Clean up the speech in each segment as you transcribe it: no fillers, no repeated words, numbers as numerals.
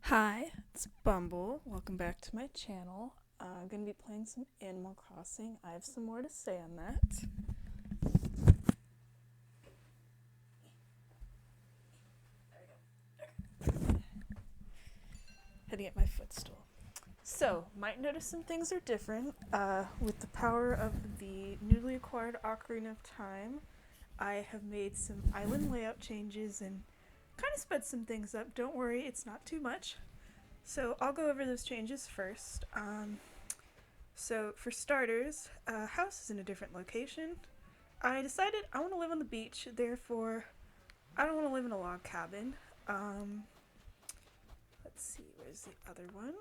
Hi, it's Bumble. Welcome back to my channel. I'm going to be playing some Animal Crossing. I have some more to say on that. Had to get my footstool. So, might notice some things are different. With the power of the newly acquired Ocarina of Time, I have made some island layout changes and kind of sped some things up. Don't worry, it's not too much. So, I'll go over those changes first. So, for starters, house is in a different location. I decided I want to live on the beach, therefore, I don't want to live in a log cabin. Um, let's see, where's the other one?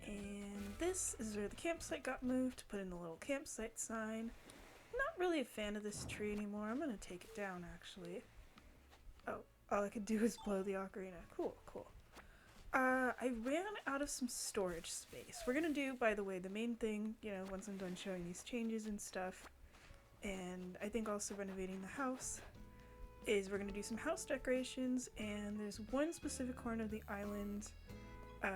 And this is where the campsite got moved to put in the little campsite sign. Not really a fan of this tree anymore. I'm going to take it down, actually. Oh, all I could do is blow the ocarina. Cool, cool. I ran out of some storage space. We're gonna do, by the way, the main thing, once I'm done showing these changes and stuff, and I think also renovating the house, is we're gonna do some house decorations, and there's one specific corner of the island, I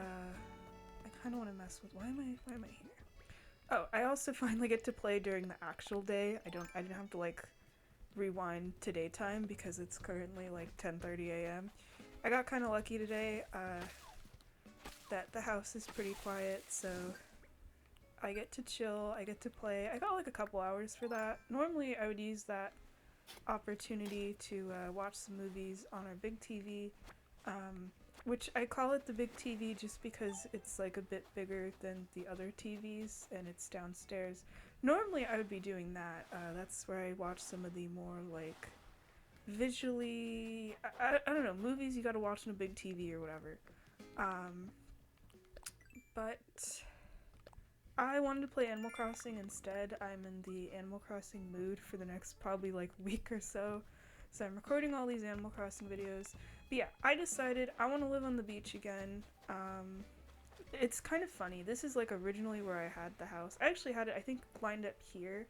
kinda wanna mess with, why am I here? Oh, I also finally get to play during the actual day. I didn't have to, rewind to daytime because it's currently, 10:30 a.m. I got kinda lucky today, that the house is pretty quiet, so I get to chill, I get to play. I got a couple hours for that. Normally I would use that opportunity to watch some movies on our big TV, which I call it the big TV just because it's a bit bigger than the other TVs and it's downstairs. Normally I would be doing that. That's where I watch some of the more visually, I don't know, movies you gotta watch on a big TV or whatever. But I wanted to play Animal Crossing instead. I'm in the Animal Crossing mood for the next probably week or so. So I'm recording all these Animal Crossing videos. But yeah, I decided I want to live on the beach again. It's kind of funny. This is originally where I had the house. I actually had it, I think, lined up here.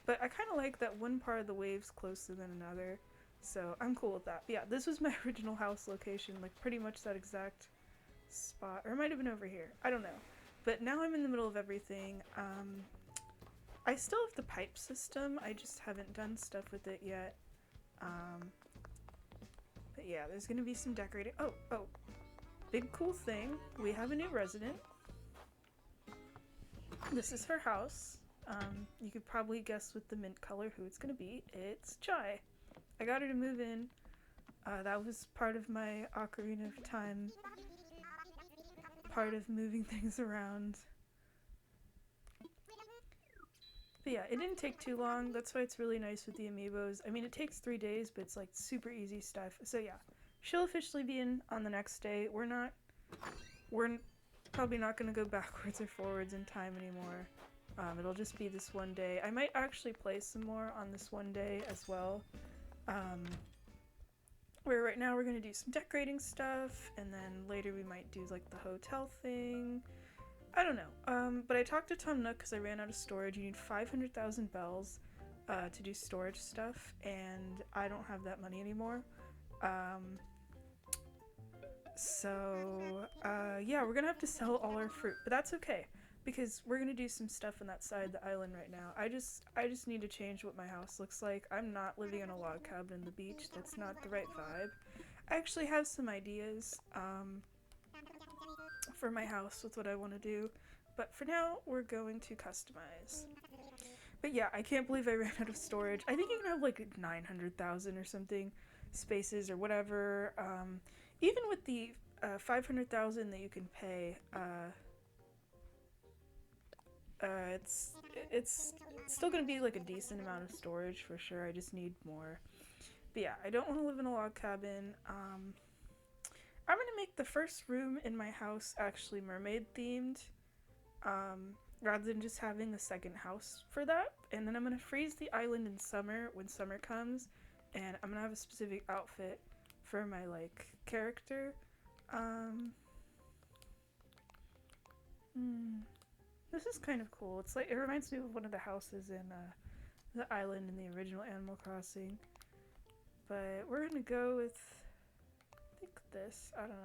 But I kind of like that one part of the wave's closer than another. So I'm cool with that. But yeah, this was my original house location. Pretty much that exact spot, or it might have been over here, I don't know, but now I'm in the middle of everything. I still have the pipe system, I just haven't done stuff with it yet. But yeah, there's gonna be some decorating. Oh, big cool thing, we have a new resident. This is her house. You could probably guess with the mint color who it's gonna be. It's Chai. I got her to move in. That was part of my Ocarina of Time, part of moving things around. But yeah, it didn't take too long. That's why it's really nice with the amiibos. I mean, it takes 3 days, but it's super easy stuff. So yeah, she'll officially be in on the next day. We're probably not going to go backwards or forwards in time anymore. It'll just be this one day. I might actually play some more on this one day as well. Where right now we're going to do some decorating stuff, and then later we might do the hotel thing. I don't know. But I talked to Tom Nook because I ran out of storage. You need 500,000 bells to do storage stuff, and I don't have that money anymore. Yeah, we're gonna have to sell all our fruit, but that's okay because we're gonna do some stuff on that side of the island right now. I just need to change what my house looks like. I'm not living in a log cabin on the beach. That's not the right vibe. I actually have some ideas for my house with what I want to do, but for now we're going to customize. But yeah, I can't believe I ran out of storage. I think you can have 900,000 or something spaces or whatever. Even with the 500,000 that you can pay, it's still gonna be a decent amount of storage for sure. I just need more. But yeah, I don't want to live in a log cabin. I'm gonna make the first room in my house actually mermaid themed, rather than just having a second house for that. And then I'm gonna freeze the island in summer when summer comes, and I'm gonna have a specific outfit for my character. This is kind of cool. It's it reminds me of one of the houses in the island in the original Animal Crossing. But we're gonna go with, I think, this. I don't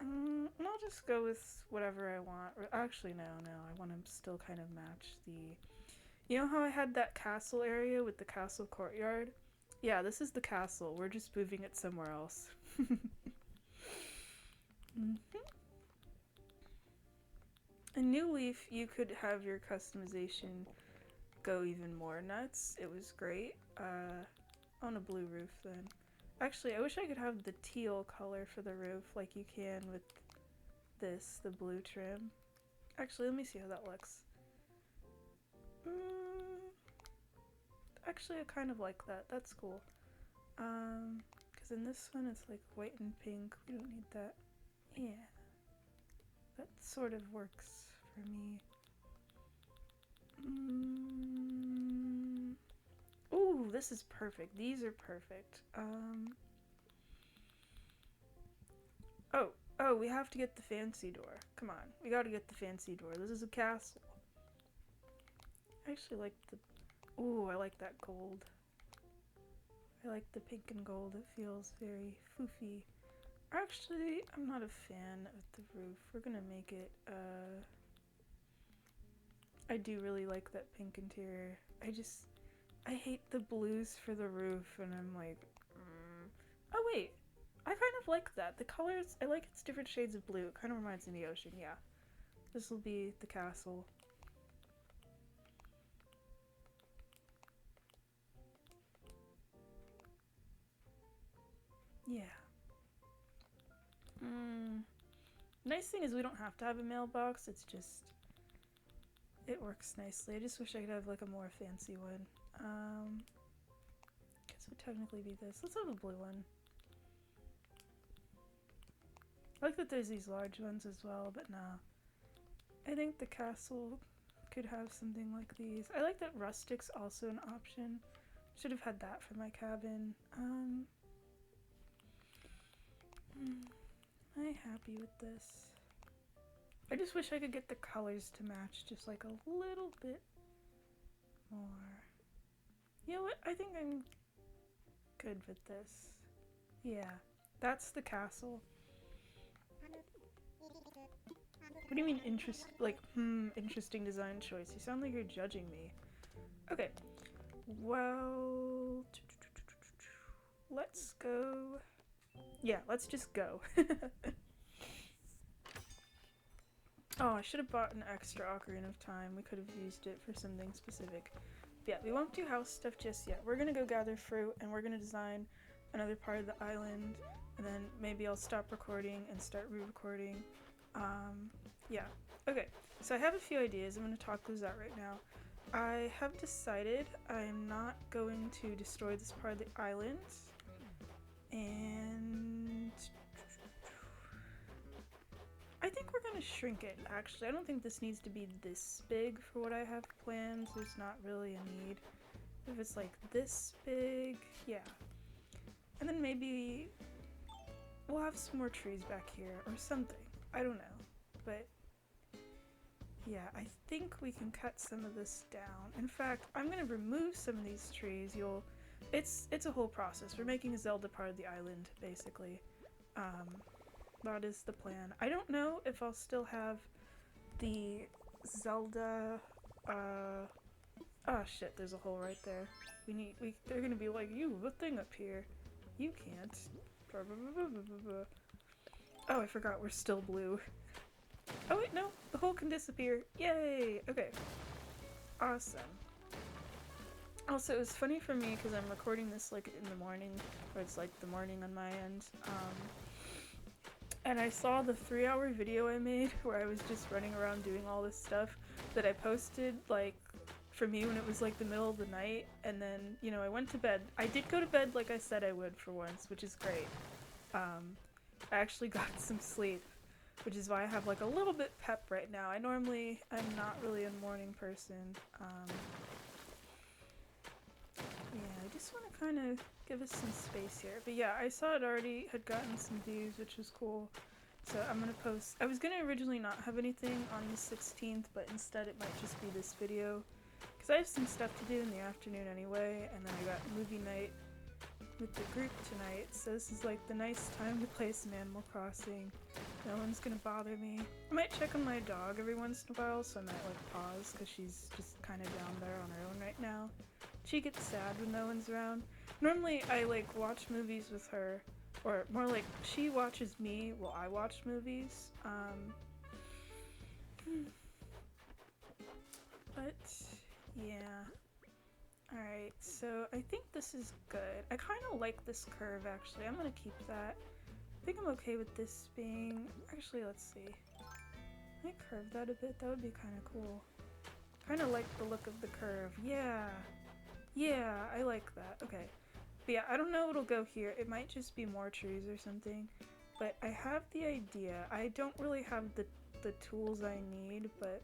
know. I'll just go with whatever I want. Actually, no. I want to still kind of match the... You know how I had that castle area with the castle courtyard? Yeah, this is the castle. We're just moving it somewhere else. In New Leaf, you could have your customization go even more nuts. It was great. On a blue roof then. Actually, I wish I could have the teal color for the roof like you can with this, the blue trim. Actually, let me see how that looks. Actually, I kind of like that. That's cool. Because in this one it's like white and pink. We don't need that. Yeah. That sort of works for me. Ooh, this is perfect. These are perfect. Oh, we have to get the fancy door. Come on, we gotta get the fancy door. This is a castle. I actually like the... Ooh, I like that gold. I like the pink and gold. It feels very foofy. Actually, I'm not a fan of the roof. We're gonna make it, I do really like that pink interior. I hate the blues for the roof, and I'm like, Oh wait, I kind of like that. The colors, I like its different shades of blue. It kind of reminds me of the ocean, yeah. This will be the castle. Yeah. Nice thing is we don't have to have a mailbox, it's just, it works nicely. I just wish I could have like a more fancy one. Guess it would technically be this. Let's have a blue one. I like that there's these large ones as well, but nah. I think the castle could have something like these. I like that rustic's also an option. Should have had that for my cabin. Am I happy with this? I just wish I could get the colors to match just like a little bit more. You know what? I think I'm good with this. Yeah, that's the castle. What do you mean interesting design choice? You sound like you're judging me. Okay, well, let's go. Yeah, let's just go. Oh, I should have bought an extra Ocarina of Time. We could have used it for something specific. But yeah, we won't do house stuff just yet. We're gonna go gather fruit, and we're gonna design another part of the island, and then maybe I'll stop recording and start re-recording. Yeah. Okay, so I have a few ideas. I'm gonna talk those out right now. I have decided I'm not going to destroy this part of the island, and I think we're gonna shrink it, actually. I don't think this needs to be this big for what I have planned. There's not really a need. If it's like this big, yeah. And then maybe we'll have some more trees back here or something. I don't know. But yeah, I think we can cut some of this down. In fact, I'm gonna remove some of these trees. It's a whole process. We're making a Zelda part of the island, basically. That is the plan. I don't know if I'll still have the Zelda, oh shit, there's a hole right there. They're gonna be like, you have a thing up here. You can't. Oh, I forgot we're still blue. Oh wait, no, the hole can disappear. Yay! Okay. Awesome. Also, it was funny for me because I'm recording this like in the morning, or it's like the morning on my end. And I saw the 3-hour video I made where I was just running around doing all this stuff that I posted like for me when it was like the middle of the night, and then, you know, I went to bed. I did go to bed like I said I would for once, which is great. I actually got some sleep, which is why I have like a little bit pep right now. I'm not really a morning person. Yeah, I just want to kind of give us some space here. But yeah, I saw it already had gotten some views, which was cool. So I'm going to post. I was going to originally not have anything on the 16th, but instead it might just be this video. Because I have some stuff to do in the afternoon anyway, and then I got movie night with the group tonight, so this is like the nice time to play some Animal Crossing. No one's gonna bother me. I might check on my dog every once in a while, so I might like pause because she's just kind of down there on her own right now. She gets sad when no one's around. Normally I like watch movies with her, or more like she watches me while I watch movies. But yeah. Alright, so I think this is good. I kind of like this curve actually. I'm gonna keep that. I think I'm okay with this being... Actually, let's see. Can I curve that a bit? That would be kind of cool. Kind of like the look of the curve. Yeah! Yeah, I like that. Okay. But yeah, I don't know what'll go here. It might just be more trees or something. But I have the idea. I don't really have the tools I need, but...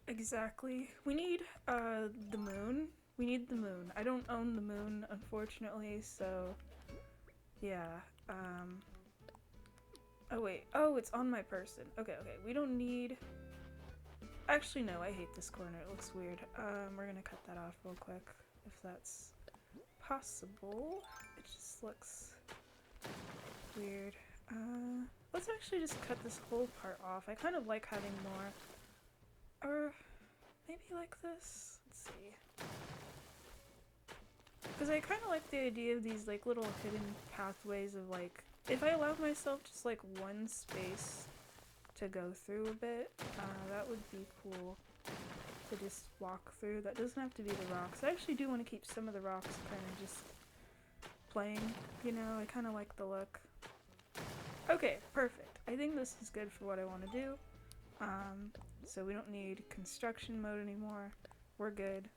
Exactly. We need the moon. We need the moon. I don't own the moon, unfortunately, so yeah. Oh wait. Oh, it's on my person. Okay, okay. We don't need... Actually, no, I hate this corner. It looks weird. We're gonna cut that off real quick, if that's possible. It just looks weird. Let's actually just cut this whole part off. I kind of like having more... Or maybe like this? Let's see. Because I kind of like the idea of these like little hidden pathways of like, if I allowed myself just like one space to go through a bit, that would be cool to just walk through. That doesn't have to be the rocks. I actually do want to keep some of the rocks kind of just plain, you know? I kind of like the look. Okay, perfect. I think this is good for what I want to do. So we don't need construction mode anymore. We're good.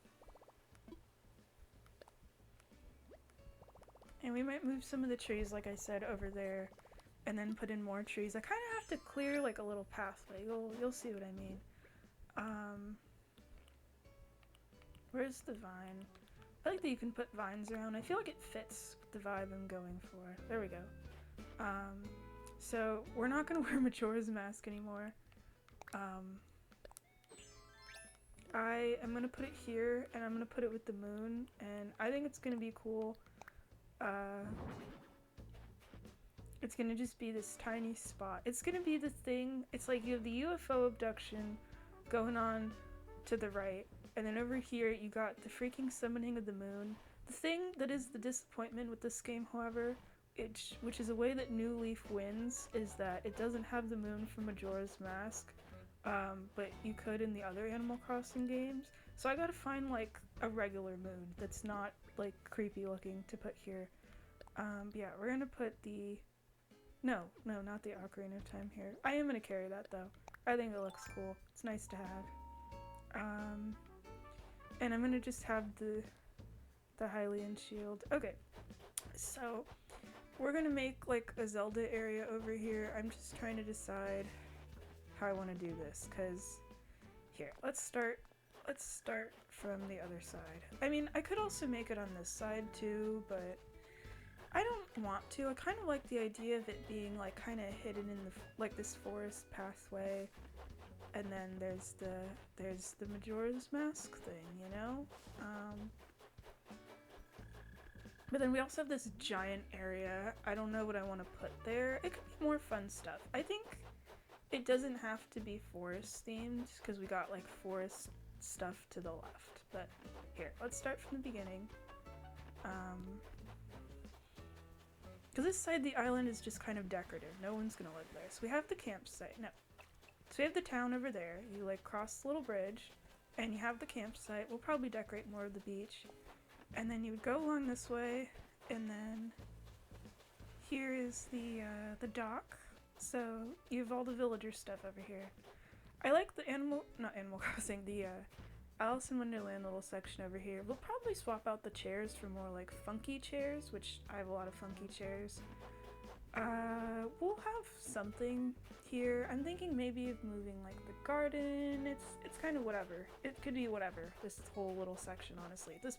And we might move some of the trees, like I said, over there, and then put in more trees. I kind of have to clear like a little pathway. You'll see what I mean. Where's the vine? I like that you can put vines around. I feel like it fits the vibe I'm going for. There we go. So we're not gonna wear Majora's Mask anymore. I am gonna put it here, and I'm gonna put it with the moon, and I think it's gonna be cool. It's gonna just be this tiny spot. It's gonna be the thing, it's like you have the UFO abduction going on to the right, and then over here you got the freaking summoning of the moon. The thing that is the disappointment with this game, however, which is a way that New Leaf wins, is that it doesn't have the moon from Majora's Mask. But you could in the other Animal Crossing games. So I gotta find like a regular moon that's not like creepy looking to put here. Yeah, we're gonna put the... No, not the Ocarina of Time here. I am gonna carry that though. I think it looks cool. It's nice to have. And I'm gonna just have the Hylian shield. Okay, so we're gonna make like a Zelda area over here. I'm just trying to decide how I want to do this, because here, let's start from the other side. I mean, I could also make it on this side too, but I don't want to. I kind of like the idea of it being like kind of hidden in the like this forest pathway, and then there's the Majora's Mask thing, you know? But then we also have this giant area. I don't know what I want to put there. It could be more fun stuff. I think it doesn't have to be forest themed, because we got like forest stuff to the left. But here, let's start from the beginning. Because this side of the island is just kind of decorative. No one's gonna live there. So we have the campsite. No. So we have the town over there. You like cross the little bridge, and you have the campsite. We'll probably decorate more of the beach. And then you would go along this way, and then here is the dock. So you have all the villager stuff over here. I like the not Animal Crossing, the Alice in Wonderland little section over here. We'll probably swap out the chairs for more like funky chairs, which I have a lot of funky chairs. We'll have something here. I'm thinking maybe of moving like the garden. It's kind of whatever. It could be whatever, this whole little section, honestly. This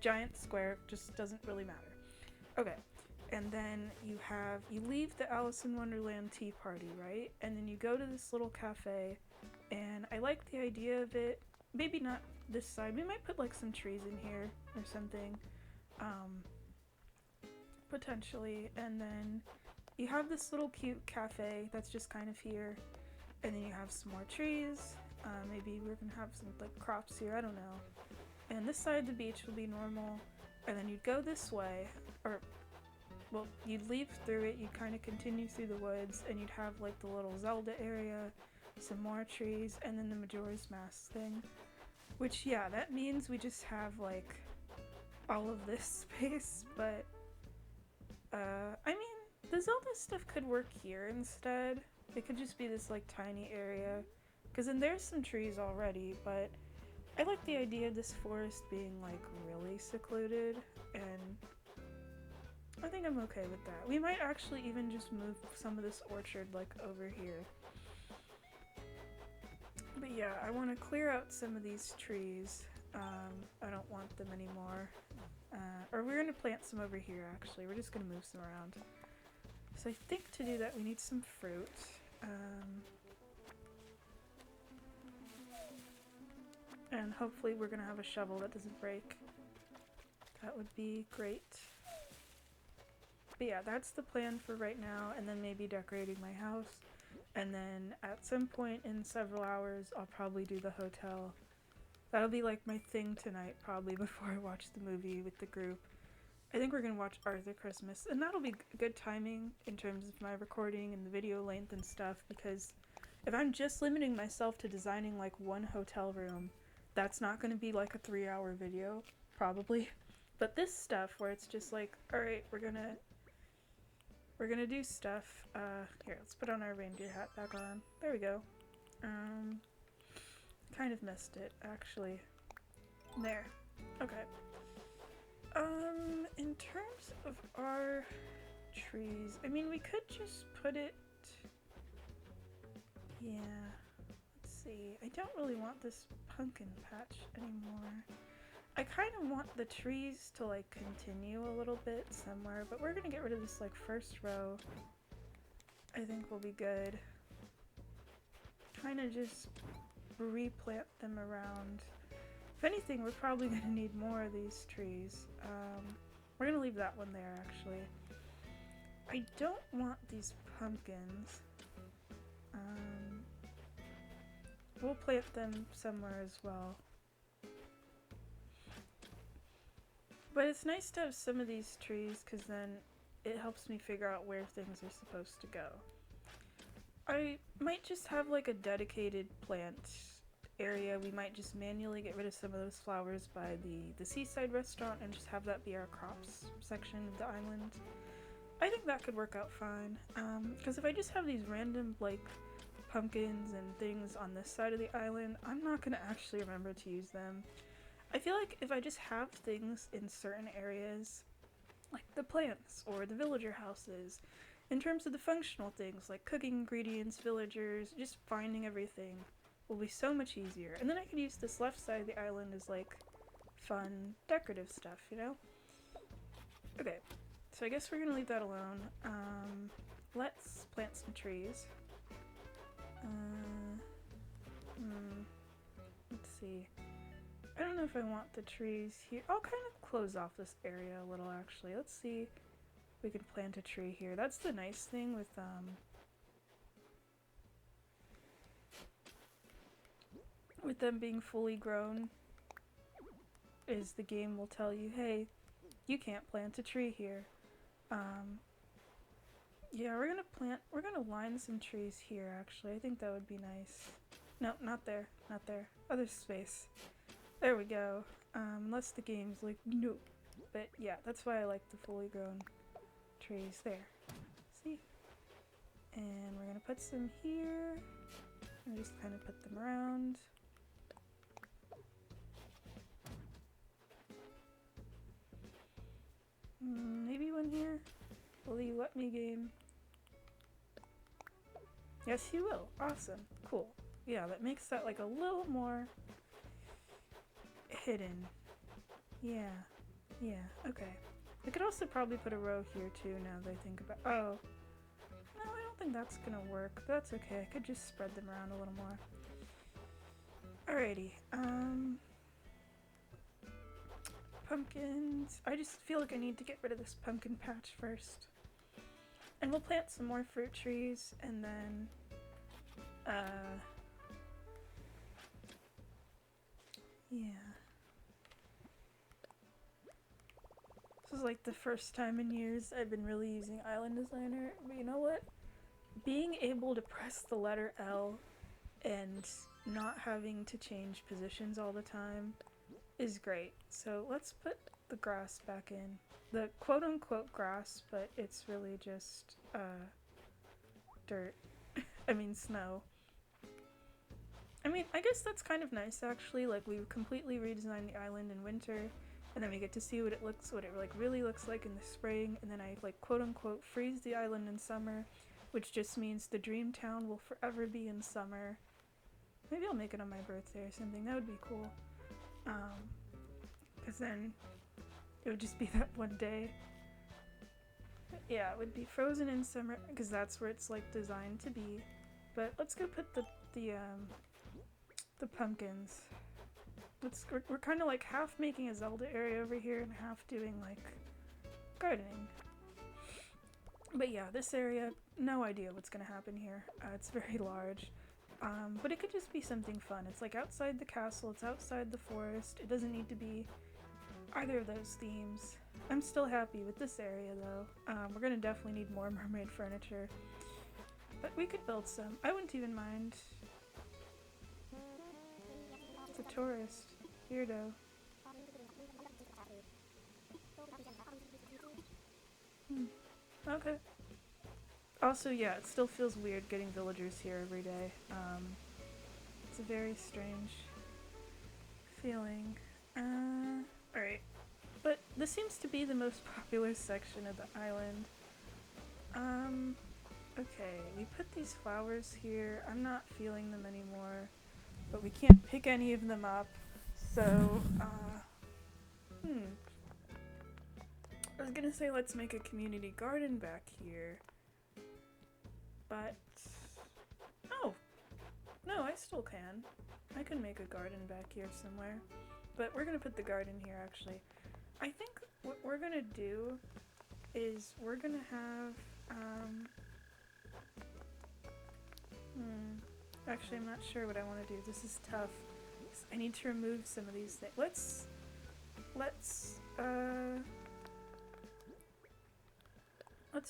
giant square just doesn't really matter. Okay. And then you leave the Alice in Wonderland tea party, right? And then you go to this little cafe, and I like the idea of it. Maybe not this side. We might put like some trees in here or something. potentially, and then you have this little cute cafe that's just kind of here, and then you have some more trees. Maybe we're gonna have some like crops here, I don't know. And this side of the beach will be normal, and then you'd go this way, or well, you'd leave through it, you'd kind of continue through the woods, and you'd have like the little Zelda area, some more trees, and then the Majora's Mask thing. Which, yeah, that means we just have like all of this space, but I mean, the Zelda stuff could work here instead. It could just be this like tiny area, because then there's some trees already, but I like the idea of this forest being like really secluded, and I think I'm okay with that. We might actually even just move some of this orchard like over here. But yeah, I want to clear out some of these trees. I don't want them anymore. Or we're going to plant some over here actually. We're just going to move some around. So I think to do that we need some fruit. And hopefully we're going to have a shovel that doesn't break. That would be great. But yeah, that's the plan for right now, and then maybe decorating my house. And then at some point in several hours, I'll probably do the hotel. That'll be like my thing tonight, probably, before I watch the movie with the group. I think we're gonna watch Arthur Christmas, and that'll be good timing in terms of my recording and the video length and stuff, because if I'm just limiting myself to designing like one hotel room, that's not gonna be like a 3-hour video, probably. But this stuff, where it's just like, alright, we're gonna do stuff. Here, let's put on our reindeer hat back on. There we go. Kind of missed it, actually. There. Okay. In terms of our trees, I mean, we could just put it... Yeah. Let's see. I don't really want this pumpkin patch anymore. I kind of want the trees to like continue a little bit somewhere, but we're gonna get rid of this like first row. I think will be good. Kind of just replant them around. If anything, we're probably gonna need more of these trees. We're gonna leave that one there actually. I don't want these pumpkins. We'll plant them somewhere as well. But it's nice to have some of these trees because then it helps me figure out where things are supposed to go. I might just have like a dedicated plant area. We might just manually get rid of some of those flowers by the seaside restaurant and just have that be our crops section of the island. I think that could work out fine. Because if I just have these random like pumpkins and things on this side of the island, I'm not going to actually remember to use them. I feel like if I just have things in certain areas, like the plants or the villager houses, in terms of the functional things like cooking ingredients, villagers, just finding everything will be so much easier. And then I could use this left side of the island as like fun decorative stuff, you know? Okay, so I guess we're gonna leave that alone. Let's plant some trees. Let's see. I don't know if I want the trees here. I'll kind of close off this area a little actually. Let's see if we can plant a tree here. That's the nice thing with them being fully grown, is the game will tell you, hey, you can't plant a tree here. Yeah, we're gonna line some trees here actually. I think that would be nice. No, not there, not there. Other space. There we go. Unless the game's like, no. But yeah, that's why I like the fully grown trees. There. See? And we're gonna put some here. And just kind of put them around. Maybe one here? Will you let me, game? Yes, you will. Awesome. Cool. Yeah, that makes that like a little more hidden. Yeah. Yeah, okay. I could also probably put a row here too now that I think about— oh. No, I don't think that's gonna work, but that's okay. I could just spread them around a little more. Alrighty, pumpkins. I just feel like I need to get rid of this pumpkin patch first. And we'll plant some more fruit trees, and then, yeah. This is like the first time in years I've been really using Island Designer, but you know what? Being able to press the letter L and not having to change positions all the time is great. So let's put the grass back in. The quote-unquote grass, but it's really just, dirt. I mean snow. I mean, I guess that's kind of nice actually, like we completely redesigned the island in winter, and then we get to see what it like really looks like in the spring, and then I like quote-unquote freeze the island in summer, which just means the dream town will forever be in summer. Maybe I'll make it on my birthday or something, that would be cool. Because then it would just be that one day. But yeah, it would be frozen in summer, because that's where it's like designed to be. But let's go put the pumpkins. We're kind of like half making a Zelda area over here and half doing like gardening. But yeah, this area, no idea what's gonna happen here. It's very large. But it could just be something fun. It's like outside the castle, it's outside the forest. It doesn't need to be either of those themes. I'm still happy with this area though. We're gonna definitely need more mermaid furniture. But we could build some. I wouldn't even mind. It's a tourist. Weirdo. Okay. Also, yeah, it still feels weird getting villagers here every day. It's a very strange feeling. Alright. But this seems to be the most popular section of the island. Okay, we put these flowers here. I'm not feeling them anymore, but we can't pick any of them up. So, I was gonna say let's make a community garden back here. But, oh, no, I still can. I can make a garden back here somewhere. But we're gonna put the garden here actually. I think what we're gonna do is we're gonna have, actually I'm not sure what I want to do. This is tough. I need to remove some of these things. Let's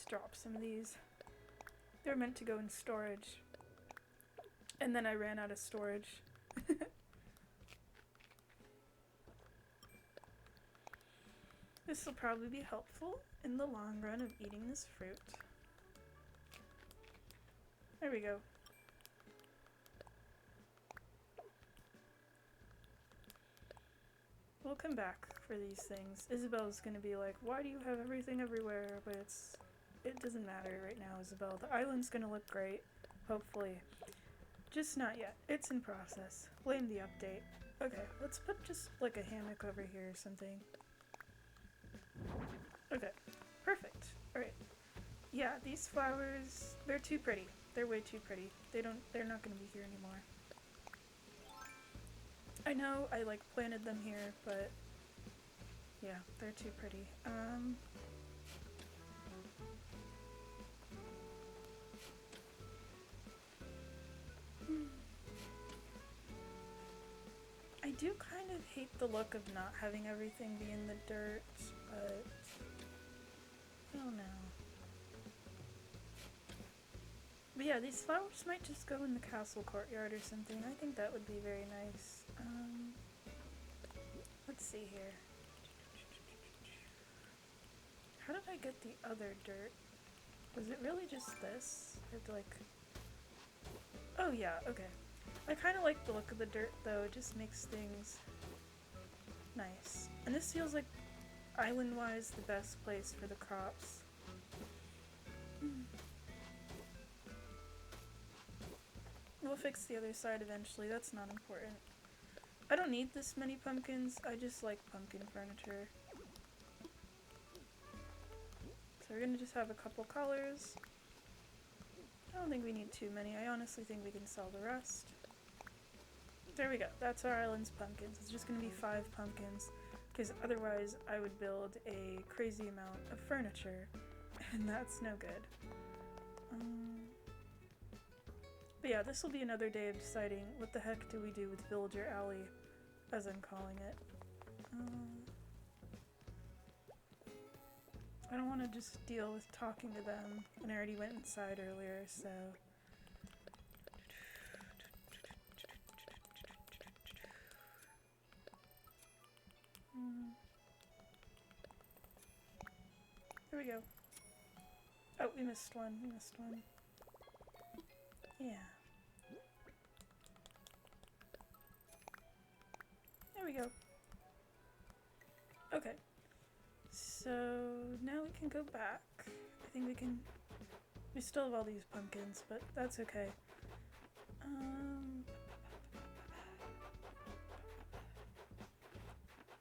drop some of these. They're meant to go in storage. And then I ran out of storage. This will probably be helpful in the long run of eating this fruit. There we go. We'll come back for these things. Isabel's gonna be like, why do you have everything everywhere? But it doesn't matter right now, Isabel. The island's gonna look great, hopefully. Just not yet. It's in process. Blame the update. Okay, let's put just like a hammock over here or something. Okay, perfect. Alright. Yeah, these flowers, they're too pretty. They're way too pretty. They're not gonna be here anymore. I know I like planted them here, but yeah, they're too pretty. I do kind of hate the look of not having everything be in the dirt, but I don't know. But yeah, these flowers might just go in the castle courtyard or something. I think that would be very nice. Let's see here. How did I get the other dirt? Was it really just this? I had to like... Oh yeah, okay. I kind of like the look of the dirt though, it just makes things nice. And this feels like, island-wise, the best place for the crops. We'll fix the other side eventually, that's not important. I don't need this many pumpkins, I just like pumpkin furniture. So we're gonna just have a couple colors. I don't think we need too many, I honestly think we can sell the rest. There we go, that's our island's pumpkins. It's just gonna be 5 pumpkins. because otherwise I would build a crazy amount of furniture, and that's no good. But yeah, this will be another day of deciding what the heck do we do with Villager Alley, as I'm calling it. I don't want to just deal with talking to them, and I already went inside earlier, so... Here we go. Oh, we missed one. Yeah. There we go. Okay. So now we can go back. I think we can... We still have all these pumpkins, but that's okay.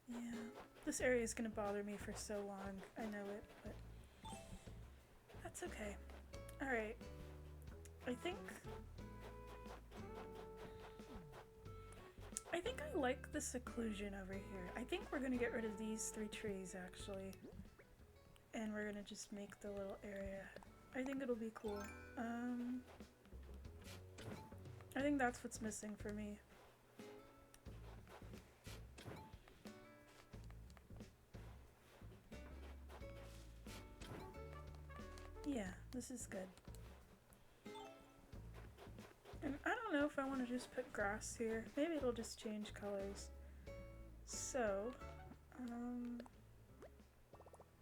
Yeah. This area is gonna bother me for so long. I know it, but... That's okay. Alright. I think I like the seclusion over here. I think we're gonna get rid of these 3 trees, actually. And we're gonna just make the little area. I think it'll be cool. I think that's what's missing for me. Yeah, this is good. And I don't know if I want to just put grass here. Maybe it'll just change colors. So,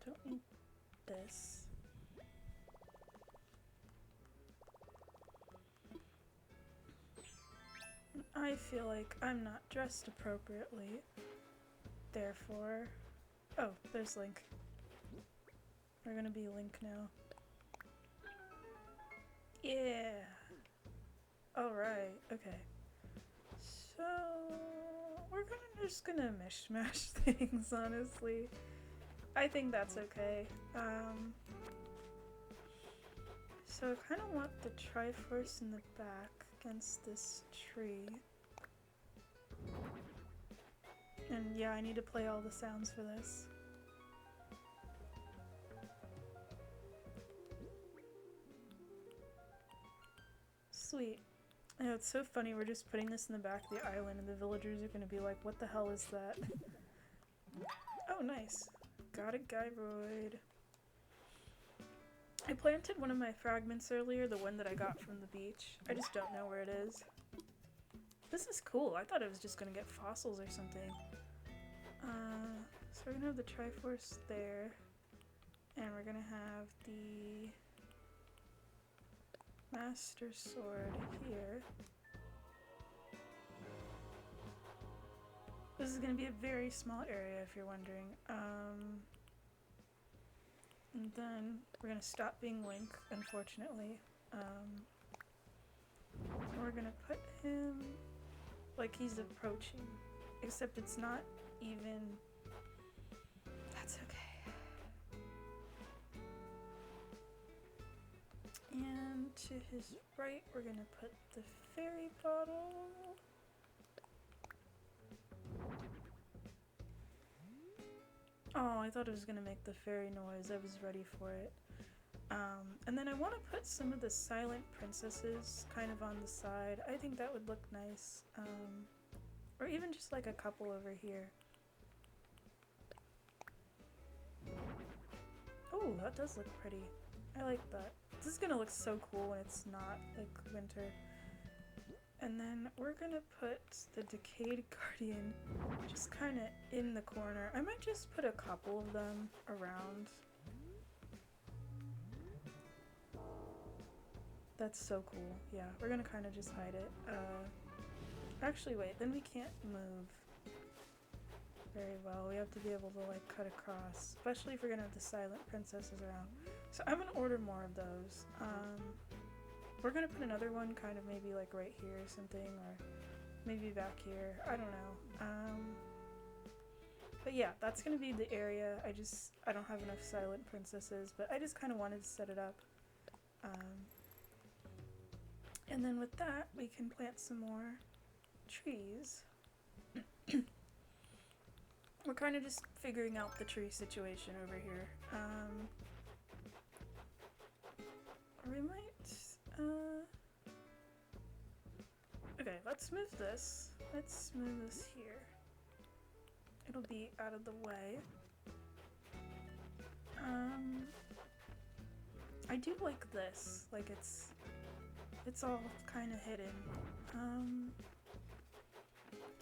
don't need this. I feel like I'm not dressed appropriately. Therefore... Oh, there's Link. We're gonna be Link now. Yeah! Alright, okay. So... we're just gonna mishmash things, honestly. I think that's okay. So I kind of want the Triforce in the back against this tree. And yeah, I need to play all the sounds for this. Sweet. I know, it's so funny, we're just putting this in the back of the island and the villagers are gonna be like, what the hell is that? Oh, nice. Got a gyroid. I planted one of my fragments earlier, the one that I got from the beach. I just don't know where it is. This is cool. I thought it was just gonna get fossils or something. So we're gonna have the Triforce there. And we're gonna have the Master Sword here. This is gonna be a very small area if you're wondering. And then we're gonna stop being Link, unfortunately. We're gonna put him like he's approaching, except it's not even. That's okay. And to his right, we're gonna put the fairy bottle. Oh, I thought it was gonna make the fairy noise. I was ready for it. And then I want to put some of the silent princesses kind of on the side. I think that would look nice. Or even just like a couple over here. Oh, that does look pretty. I like that. This is gonna look so cool when it's not like winter. And then we're gonna put the Decayed Guardian just kind of in the corner. I might just put a couple of them around. That's so cool. Yeah, we're gonna kind of just hide it. Actually, wait, then we can't move very well. We have to be able to like cut across, especially if we're gonna have the silent princesses around. So I'm gonna order more of those. We're gonna put another one kind of maybe like right here or something, or maybe back here. I don't know. But yeah, that's gonna be the area. I don't have enough silent princesses, but I just kind of wanted to set it up. And then with that, we can plant some more trees. we're kind of just figuring out the tree situation over here. We might, okay, let's move this. Let's move this here. It'll be out of the way. I do like this. Like it's all kind of hidden.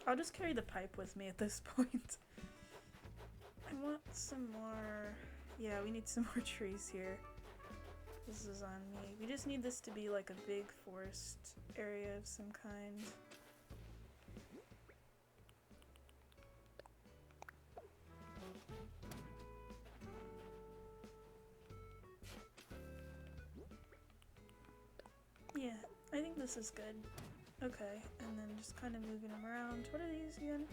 I'll just carry the pipe with me at this point. I want some more. Yeah, we need some more trees here. This is on me. We just need this to be like a big forest area of some kind. Yeah, I think this is good. Okay, and then just kind of moving them around. What are these again?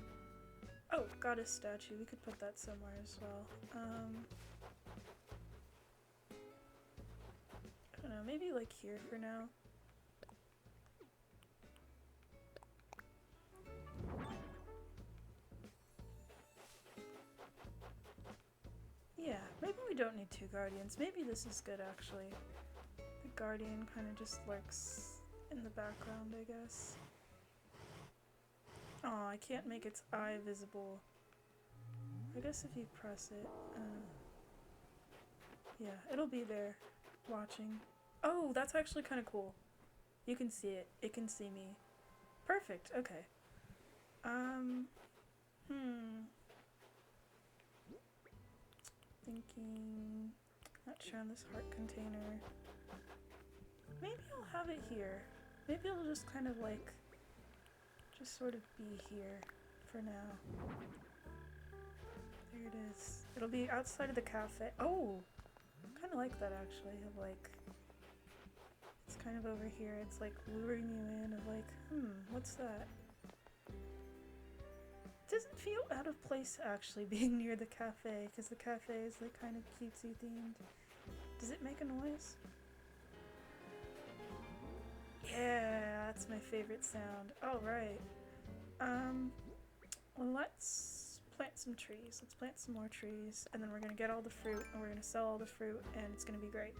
Oh, goddess statue. We could put that somewhere as well. I don't know, maybe like here for now. Yeah, maybe we don't need two guardians. Maybe this is good actually. The guardian kind of just lurks in the background, I guess. Oh, I can't make its eye visible. I guess if you press it, yeah, it'll be there, watching. Oh, that's actually kind of cool. You can see it. It can see me. Perfect, okay. Thinking, not sure on this heart container. Maybe I'll have it here. Maybe it'll just kind of like, just sort of be here for now. There it is. It'll be outside of the cafe. Oh, I kind of like that actually, of like, it's kind of over here. It's like luring you in of like, what's that? It doesn't feel out of place actually being near the cafe, because the cafe is like kind of cutesy themed. Does it make a noise? Yeah, that's my favorite sound. Alright. Well, let's plant some trees. Let's plant some more trees, and then we're gonna get all the fruit, and we're gonna sell all the fruit, and it's gonna be great.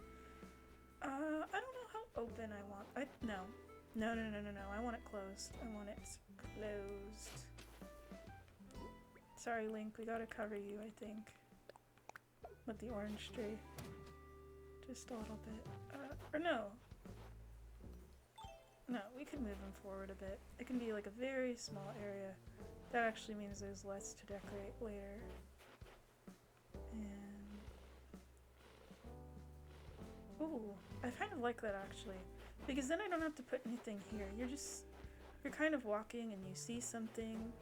I don't know how open I want. No. I want it closed. I want it closed. Sorry, Link, we gotta cover you, I think. With the orange tree. Just a little bit. Or no. No, we could move them forward a bit. It can be like a very small area. That actually means there's less to decorate later. And... ooh, I kind of like that actually. Because then I don't have to put anything here. You're kind of walking and you see something,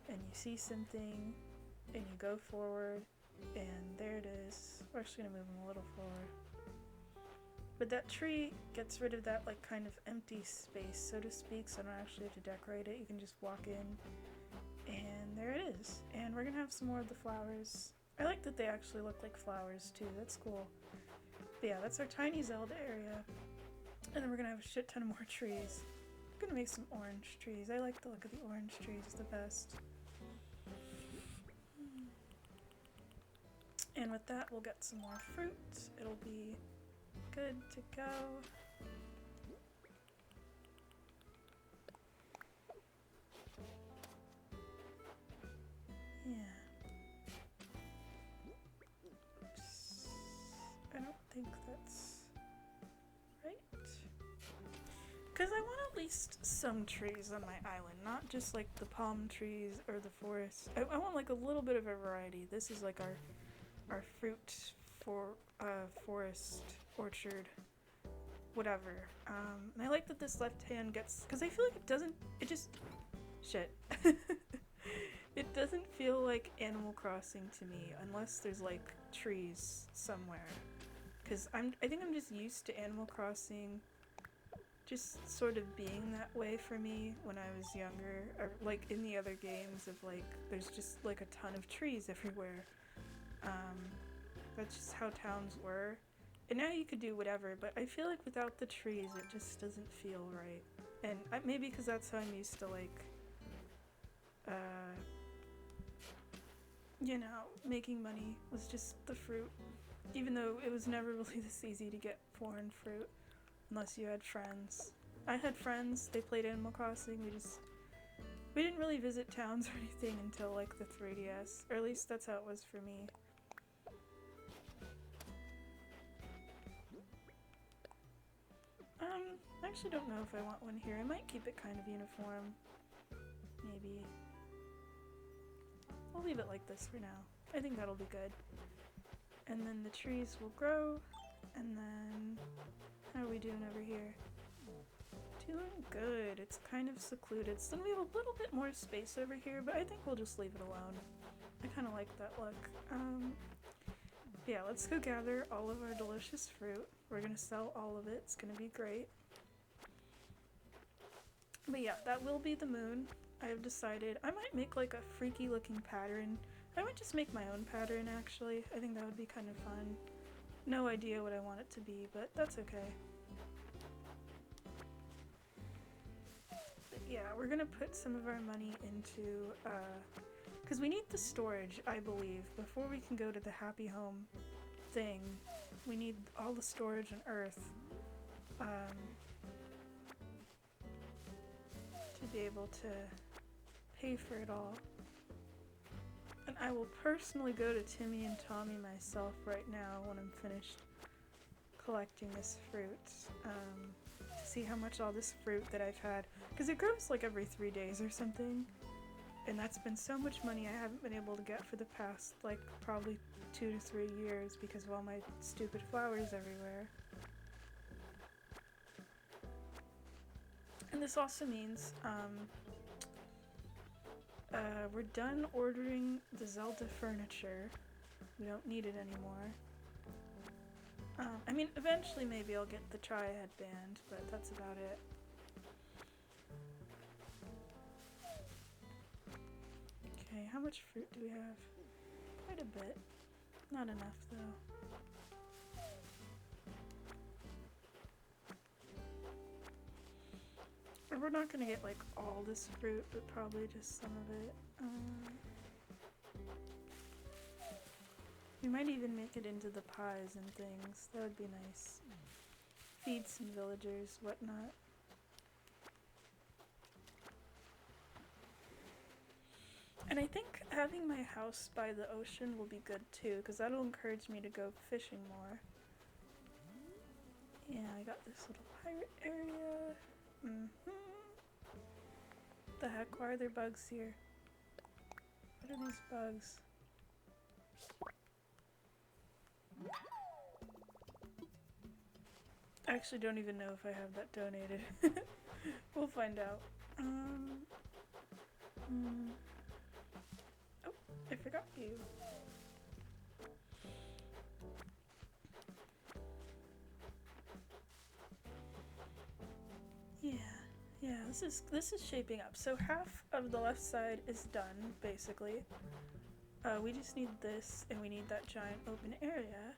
and you see something, and you go forward, and there it is. We're actually gonna move them a little forward. But that tree gets rid of that like kind of empty space, so to speak, so I don't actually have to decorate it. You can just walk in, and there it is. And we're gonna have some more of the flowers. I like that they actually look like flowers too, that's cool. But yeah, that's our tiny Zelda area. And then we're gonna have a shit ton of more trees. I'm gonna make some orange trees. I like the look of the orange trees the best. And with that, we'll get some more fruit. It'll be good to go. Yeah. Oops. I don't think that's right. Because I want at least some trees on my island, not just like the palm trees or the forest. I want like a little bit of a variety. This is like our fruit for forest orchard, whatever. And I like that this left hand gets, because I feel like it just shit. It doesn't feel like Animal Crossing to me unless there's like trees somewhere. Because I think I'm just used to Animal Crossing just sort of being that way for me when I was younger, or like in the other games of like there's just like a ton of trees everywhere. That's just how towns were. And now you could do whatever, but I feel like without the trees it just doesn't feel right. And maybe because that's how I'm used to like you know, making money was just the fruit. Even though it was never really this easy to get foreign fruit unless you had friends. I had friends, they played Animal Crossing, we didn't really visit towns or anything until like the 3DS, or at least that's how it was for me. I actually don't know if I want one here. I might keep it kind of uniform. Maybe. We'll leave it like this for now. I think that'll be good. And then the trees will grow, and then how are we doing over here? Doing good. It's kind of secluded. So then we have a little bit more space over here, but I think we'll just leave it alone. I kind of like that look. Yeah, let's go gather all of our delicious fruit. We're gonna sell all of it. It's gonna be great. But yeah, that will be the moon. I have decided I might make like a freaky looking pattern. I might just make my own pattern actually. I think that would be kind of fun. No idea what I want it to be, but that's okay. But yeah, we're gonna put some of our money into, because we need the storage, I believe, before we can go to the happy home thing. We need all the storage on Earth to be able to pay for it all. And I will personally go to Timmy and Tommy myself right now when I'm finished collecting this fruit to see how much all this fruit that I've had, because it grows like every 3 days or something, and that's been so much money I haven't been able to get for the past like probably 2 to 3 years because of all my stupid flowers everywhere. And this also means we're done ordering the Zelda furniture. We don't need it anymore. I mean, eventually maybe I'll get the Triad band, but that's about it. Okay, how much fruit do we have? Quite a bit. Not enough, though. We're not gonna get like all this fruit, but probably just some of it. We might even make it into the pies and things. That would be nice. Feed some villagers, whatnot. And I think having my house by the ocean will be good too, because that'll encourage me to go fishing more. Yeah, I got this little pirate area. The heck, why are there bugs here? What are these bugs? I actually don't even know if I have that donated. We'll find out. Oh, I forgot you. Yeah, this is shaping up. So half of the left side is done, basically. We just need this, and we need that giant open area.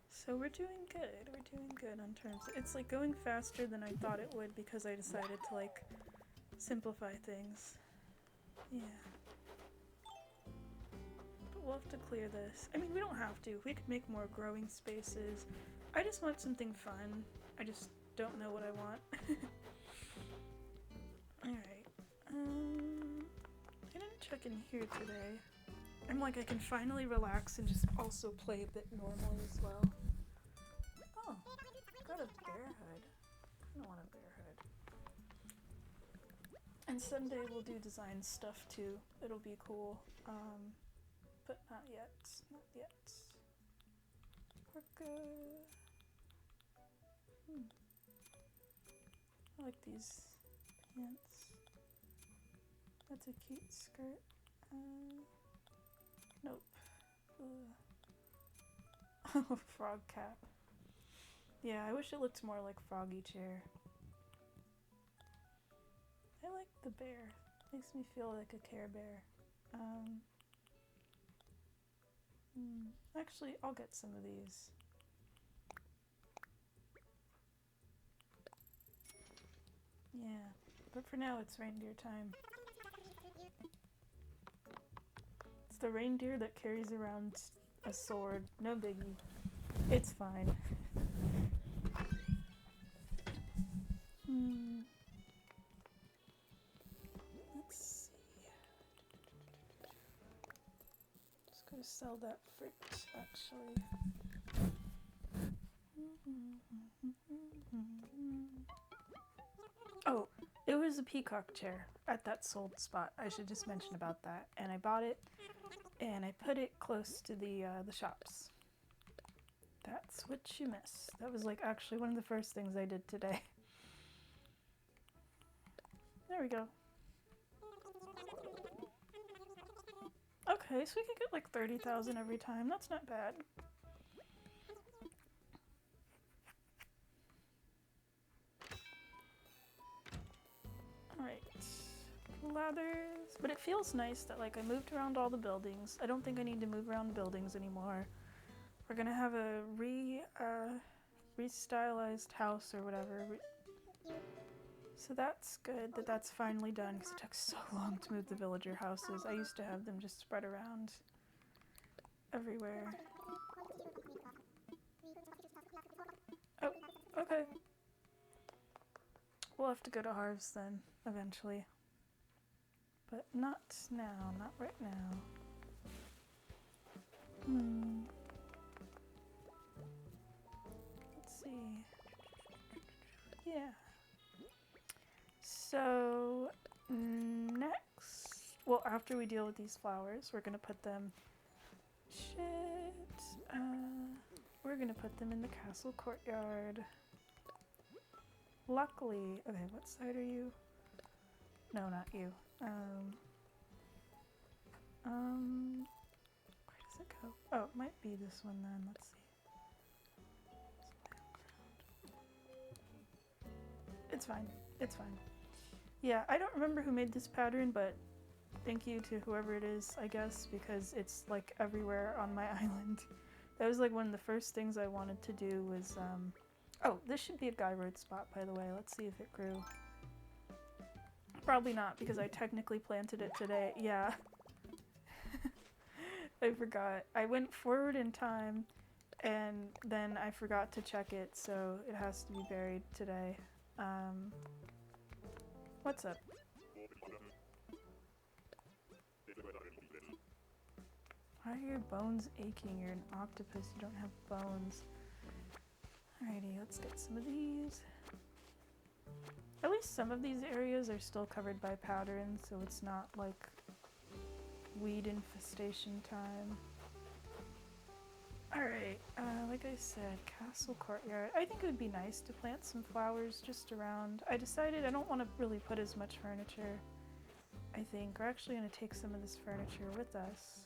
So we're doing good. We're doing good on terms. It's like going faster than I thought it would because I decided to like simplify things. Yeah. But we'll have to clear this. I mean, we don't have to. We could make more growing spaces. I just want something fun. I just don't know what I want. Alright. I didn't check in here today. I'm like, I can finally relax and just also play a bit normally as well. Oh, got a bear hood. I don't want a bear hood. And someday we'll do design stuff too. It'll be cool. But not yet. Not yet. Orca. I like these pants. That's a cute skirt. Nope. Oh, frog cap. Yeah, I wish it looked more like Froggy Chair. I like the bear. Makes me feel like a Care Bear. Actually, I'll get some of these. Yeah, but for now it's reindeer time. It's the reindeer that carries around a sword. No biggie. It's fine. Let's see. Just gonna sell that fruit, actually. Oh, it was a peacock chair at that sold spot. I should just mention about that. And I bought it, and I put it close to the shops. That's what you miss. That was like actually one of the first things I did today. There we go. Okay, so we can get like 30,000 every time. That's not bad. Alright. Ladders. But it feels nice that like I moved around all the buildings. I don't think I need to move around buildings anymore. We're gonna have a restylized house or whatever. So that's good that that's finally done because it took so long to move the villager houses. I used to have them just spread around everywhere. Oh, okay. We'll have to go to Harv's then, eventually. But not now, not right now. Let's see. Yeah. So, next, well, after we deal with these flowers, we're gonna put them, we're gonna put them in the castle courtyard. Luckily, okay, what side are you? No, not you. Where does it go? Oh, it might be this one then, let's see. It's fine, it's fine. Yeah, I don't remember who made this pattern, but thank you to whoever it is, I guess, because it's like everywhere on my island. That was like one of the first things I wanted to do was, oh, this should be a guy road spot, by the way. Let's see if it grew. Probably not, because I technically planted it today. Yeah. I forgot. I went forward in time, and then I forgot to check it, so it has to be buried today. What's up? Why are your bones aching? You're an octopus, you don't have bones. Alrighty, let's get some of these. At least some of these areas are still covered by pattern, so it's not like weed infestation time. Alright, like I said, castle courtyard. I think it would be nice to plant some flowers just around. I decided I don't want to really put as much furniture, I think. We're actually going to take some of this furniture with us.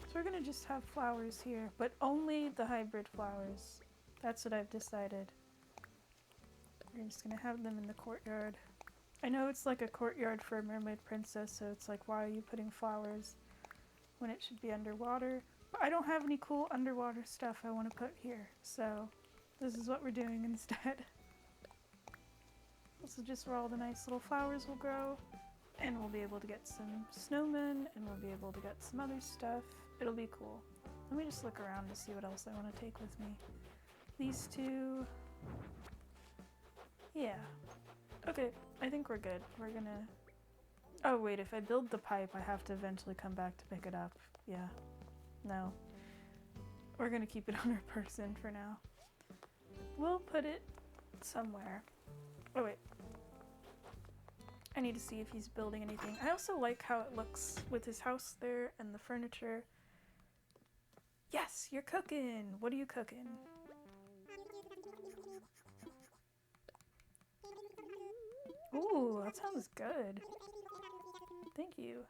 So we're going to just have flowers here, but only the hybrid flowers. That's what I've decided. We're just going to have them in the courtyard. I know it's like a courtyard for a mermaid princess, so it's like, why are you putting flowers when it should be underwater? But I don't have any cool underwater stuff I want to put here, so this is what we're doing instead. This is just where all the nice little flowers will grow, and we'll be able to get some snowmen, and we'll be able to get some other stuff. It'll be cool. Let me just look around to see what else I want to take with me. These two. Yeah. Okay, I think we're good. We're gonna... Oh wait, if I build the pipe, I have to eventually come back to pick it up. Yeah. No. We're gonna keep it on our person for now. We'll put it somewhere. Oh wait. I need to see if he's building anything. I also like how it looks with his house there and the furniture. Yes, you're cooking! What are you cooking? Ooh, that sounds good. Thank you.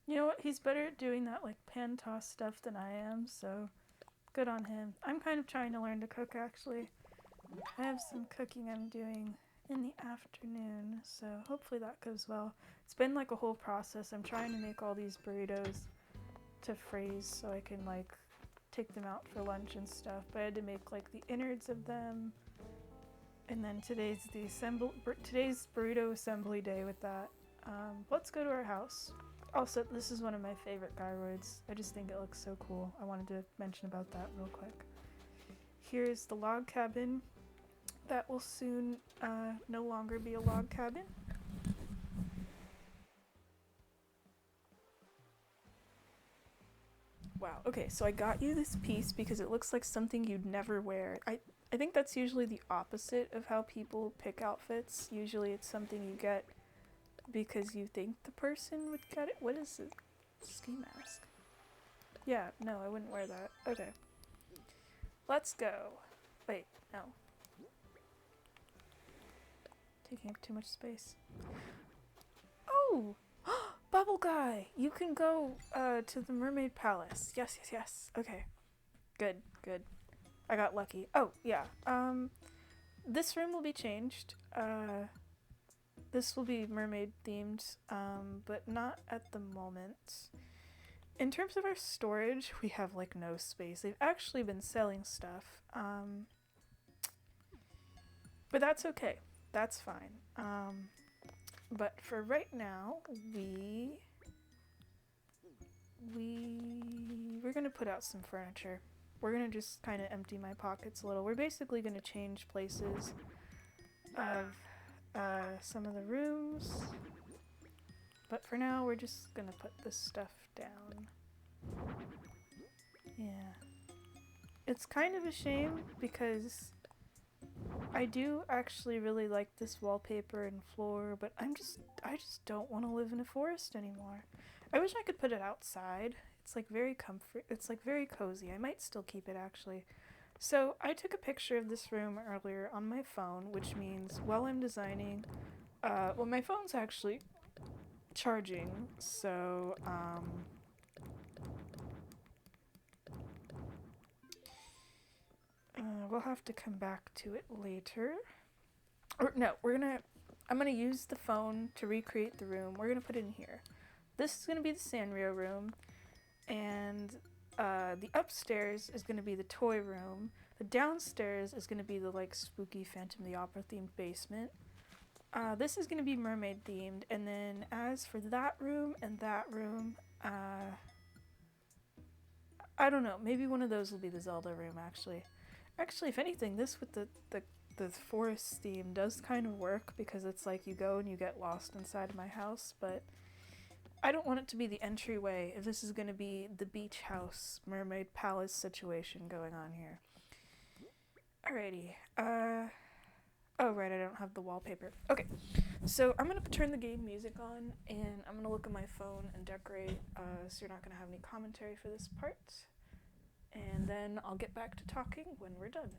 You know what? He's better at doing that like pan toss stuff than I am, so good on him. I'm kind of trying to learn to cook actually. I have some cooking I'm doing in the afternoon, so hopefully that goes well. It's been like a whole process. I'm trying to make all these burritos to freeze so I can like take them out for lunch and stuff. But I had to make like the innards of them. And then today's burrito assembly day with that. Let's go to our house. Also, this is one of my favorite gyroids. I just think it looks so cool. I wanted to mention about that real quick. Here's the log cabin. That will soon no longer be a log cabin. Wow, okay, so I got you this piece because it looks like something you'd never wear. I think that's usually the opposite of how people pick outfits. Usually it's something you get because you think the person would get it. What is it? Ski mask. Yeah, no, I wouldn't wear that. Okay. Let's go. Wait, no. Taking up too much space. Oh! Bubble guy! You can go to the mermaid palace. Yes, yes, yes. Okay. Good, good. I got lucky. Oh, yeah. This room will be changed. This will be mermaid themed, but not at the moment. In terms of our storage, we have like no space. They've actually been selling stuff. But that's okay. That's fine. But for right now, we're gonna put out some furniture. We're gonna just kind of empty my pockets a little. We're basically gonna change places of some of the rooms. But for now, we're just gonna put this stuff down. Yeah. It's kind of a shame because I do actually really like this wallpaper and floor, but I just don't want to live in a forest anymore. I wish I could put it outside. It's like very it's like very cozy. I might still keep it actually. So I took a picture of this room earlier on my phone, which means while I'm designing, well, my phone's actually charging, so we'll have to come back to it later. Or no, I'm gonna use the phone to recreate the room. We're gonna put it in here. This is gonna be the Sanrio room, and the upstairs is gonna be the toy room. The downstairs is gonna be the like spooky Phantom of the Opera themed basement. This is gonna be mermaid themed, and then as for that room and that room, I don't know. Maybe one of those will be the Zelda room actually. Actually, if anything, this with the forest theme does kind of work because it's like you go and you get lost inside of my house, but I don't want it to be the entryway if this is going to be the beach house, mermaid palace situation going on here. Alrighty. Oh right, I don't have the wallpaper. Okay, so I'm going to turn the game music on and I'm going to look at my phone and decorate, so you're not going to have any commentary for this part. And then I'll get back to talking when we're done.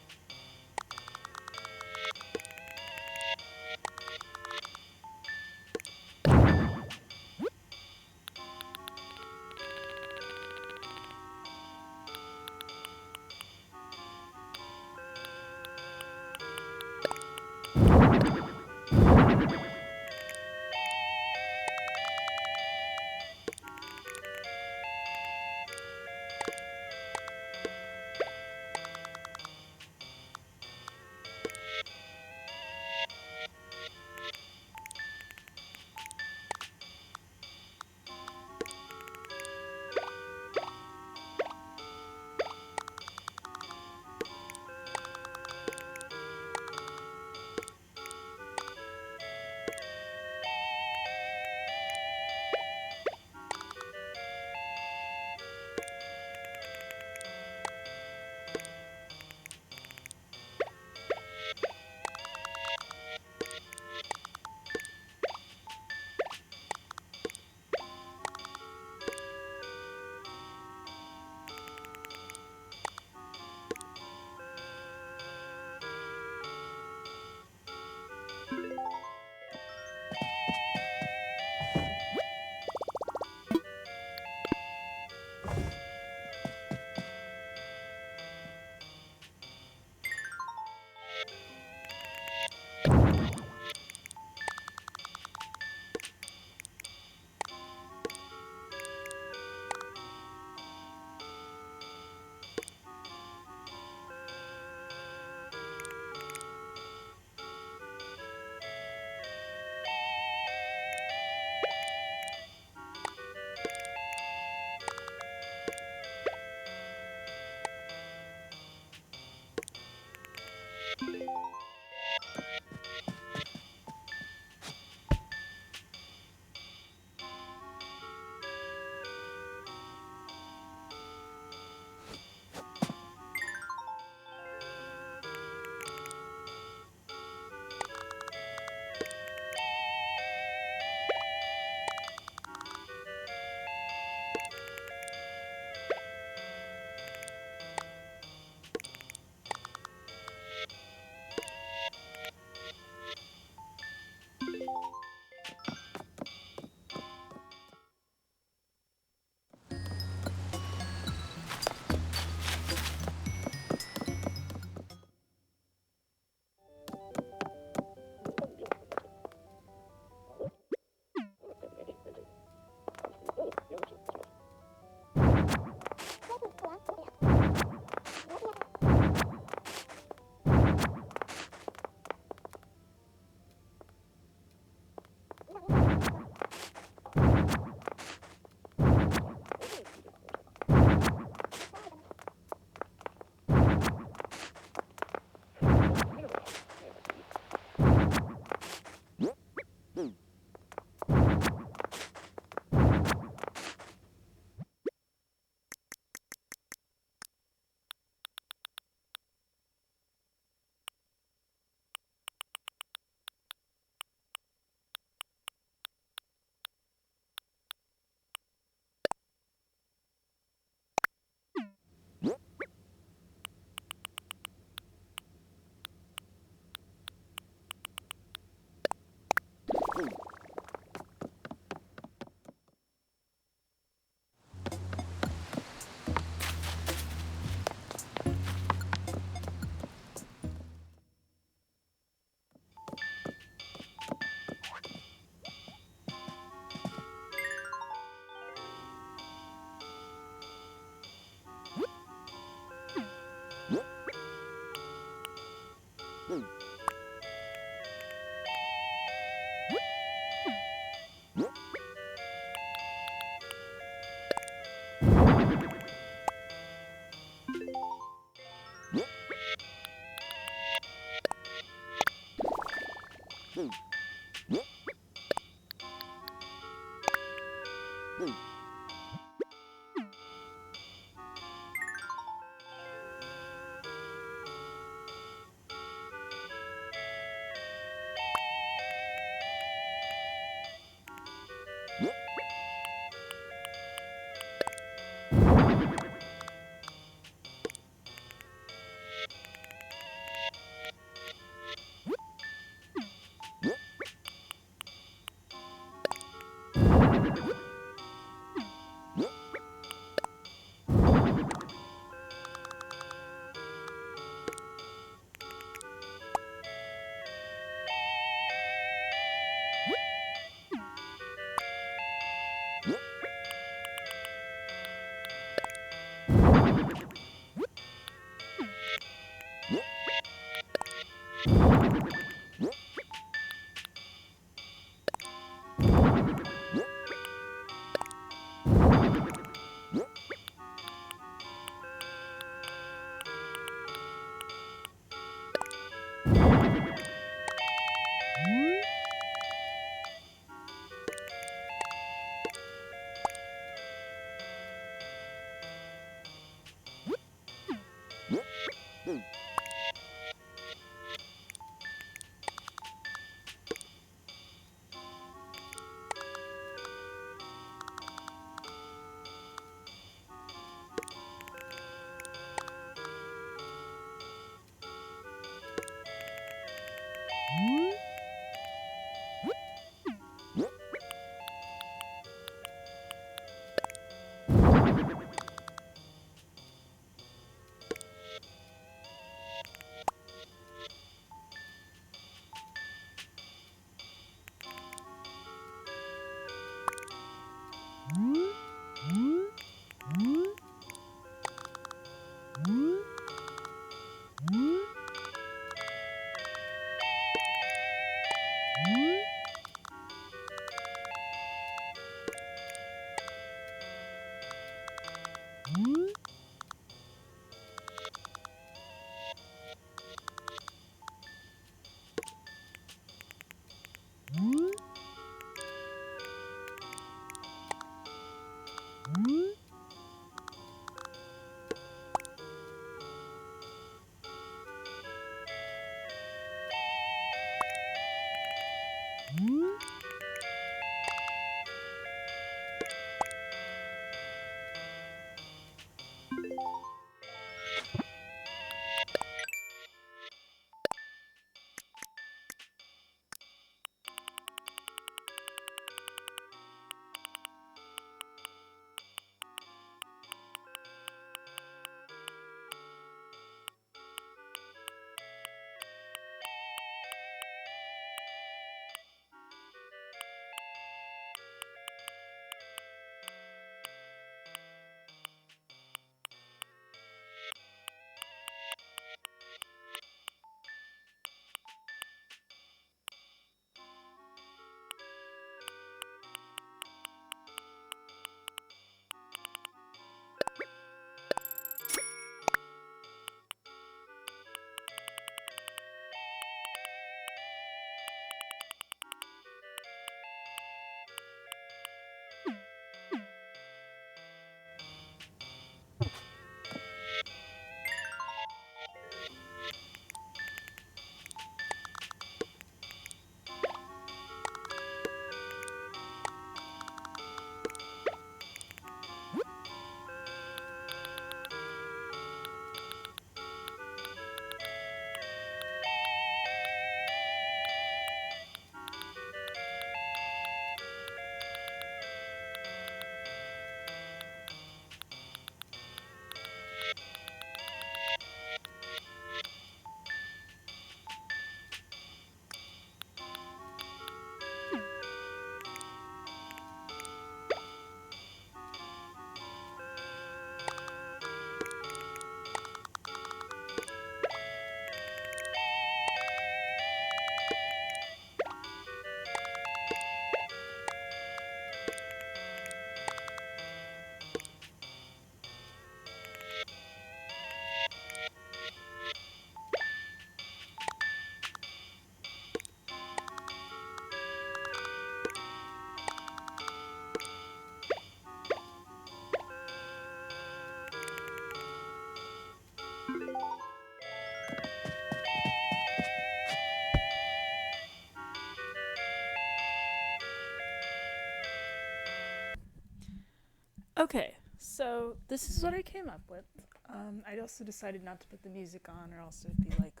Okay, so this is what I came up with. I also decided not to put the music on or else it'd be like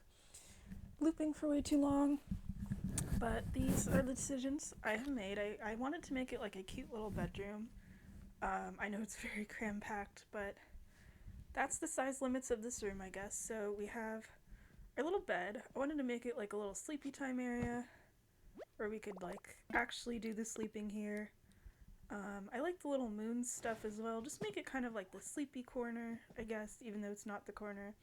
looping for way too long. But these are the decisions I have made. I wanted to make it like a cute little bedroom. I know it's very cram-packed, but that's the size limits of this room, I guess. So we have our little bed. I wanted to make it like a little sleepy time area where we could like actually do the sleeping here. I like the little moon stuff as well. Just make it kind of like the sleepy corner, I guess, even though it's not the corner.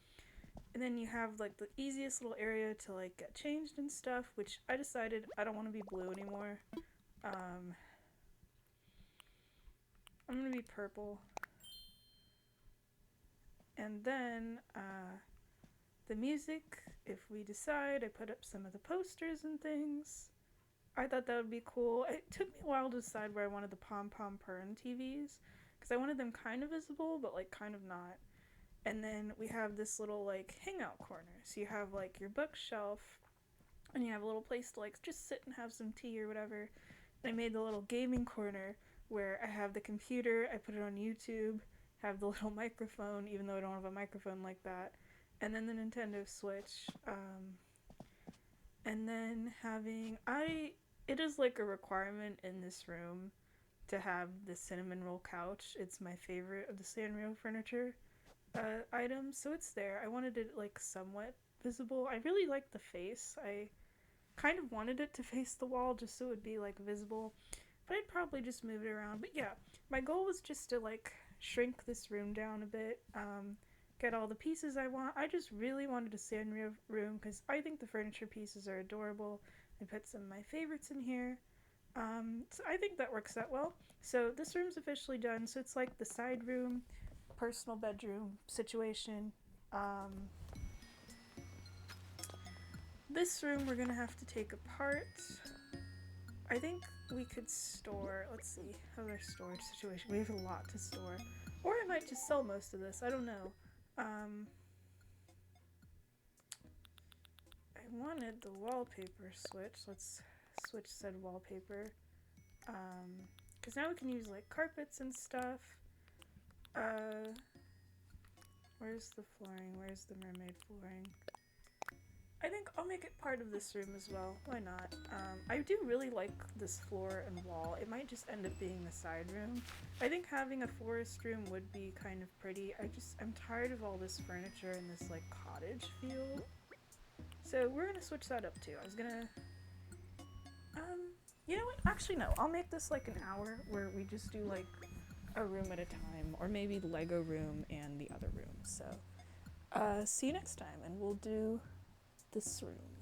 And then you have like the easiest little area to like get changed and stuff, which I decided I don't want to be blue anymore. I'm gonna be purple. And then the music, if we decide, I put up some of the posters and things. I thought that would be cool. It took me a while to decide where I wanted the Pom Pom Pern TVs because I wanted them kind of visible, but like kind of not. And then we have this little like hangout corner. So you have like your bookshelf and you have a little place to like just sit and have some tea or whatever. And I made the little gaming corner where I have the computer, I put it on YouTube, have the little microphone, even though I don't have a microphone like that, and then the Nintendo Switch. And then it is like a requirement in this room to have the cinnamon roll couch. It's my favorite of the Sanrio furniture items, so it's there. I wanted it like somewhat visible. I really like the face. I kind of wanted it to face the wall just so it would be like visible, but I'd probably just move it around. But yeah, my goal was just to like shrink this room down a bit, get all the pieces I want. I just really wanted a Sanrio room because I think the furniture pieces are adorable. I put some of my favorites in here. So I think that works out well. So this room's officially done. So it's like the side room, personal bedroom situation. This room we're gonna have to take apart. I think we could store, let's see, how's our storage situation? We have a lot to store. Or I might just sell most of this, I don't know. I wanted the wallpaper switch. Let's switch said wallpaper. Because now we can use like carpets and stuff. Where's the flooring? Where's the mermaid flooring? I think I'll make it part of this room as well. Why not? I do really like this floor and wall. It might just end up being the side room. I think having a forest room would be kind of pretty. I'm tired of all this furniture and this like cottage feel. So we're gonna switch that up too. I was gonna, you know what? Actually no, I'll make this like an hour where we just do like a room at a time, or maybe the Lego room and the other room. So see you next time, and we'll do this room.